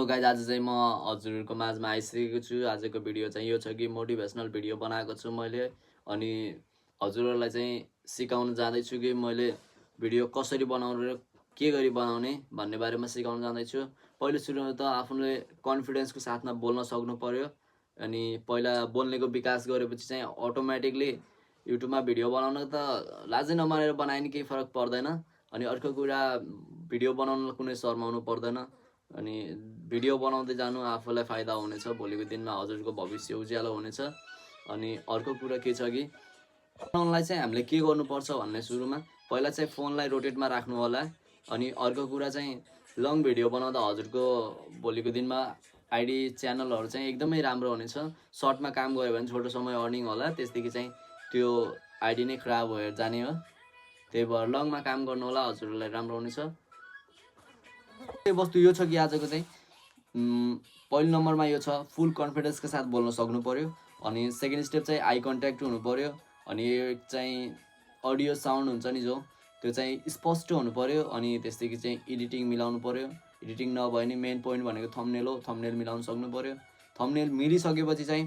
So guys आज चाहिँ म हजुरहरूको माझमा आइसकेको छु। आजको भिडियो चाहिँ यो छ कि मोटिभेसनल भिडियो बनाएको छु मैले, अनि हजुरहरूलाई चाहिँ सिकाउन जाँदैछु कि मैले भिडियो कसरी बनाउने र के गरी बनाउने भन्ने बारेमा सिकाउन जाँदैछु। पहिलो सुरुमा त आफूले कन्फिडेन्सको साथमा बोल्न सक्नु पर्यो, अनि पहिला बोल्नेको विकास गरेपछि चाहिँ अटोमेटिकली युट्युबमा भिडियो बनाउन त लाजै नमानेर बनाए नि केही फरक पर्दैन। अनि अर्को कुरा, भिडियो बनाउन कुनै शर्माउनु पर्दैन, अनि भिडियो बनाउँदै जानु आफूलाई फाइदा हुनेछ। भोलिको दिनमा हजुरको भविष्य उज्यालो हुनेछ। अनि अर्को कुरा के छ कि बनाउनलाई चाहिँ हामीले के गर्नुपर्छ भन्ने सुरुमा पहिला चाहिँ फोनलाई रोटेटमा राख्नु होला। अनि अर्को कुरा चाहिँ लङ भिडियो बनाउँदा हजुरको भोलिको दिनमा आइडी च्यानलहरू चाहिँ एकदमै राम्रो हुनेछ। सर्टमा काम गऱ्यो भने छोटो समय अर्निङ होला, त्यसदेखि चाहिँ त्यो आइडी नै खराब भएर जाने हो। त्यही भएर लङमा काम गर्नु होला, हजुरलाई राम्रो हुनेछ। वस्तु यो छ कि आजको चाहिँ पहिलो नम्बरमा यो छ फुल कन्फिडेन्सका साथ बोल्न सक्नु पर्यो। अनि सेकेन्ड स्टेप चाहिँ आई कन्ट्याक्ट हुनु पर्यो। अनि चाहिँ अडियो साउन्ड हुन्छ नि जो, त्यो चाहिँ स्पष्ट हुनु पर्यो। अनि त्यसदेखि चाहिँ एडिटिङ मिलाउनु पर्यो। एडिटिङ नभए नि मेन पोइन्ट भनेको थम्बनेल हो, थम्बनेल मिलाउन सक्नु पर्यो। थम्बनेल मिलिसकेपछि चाहिँ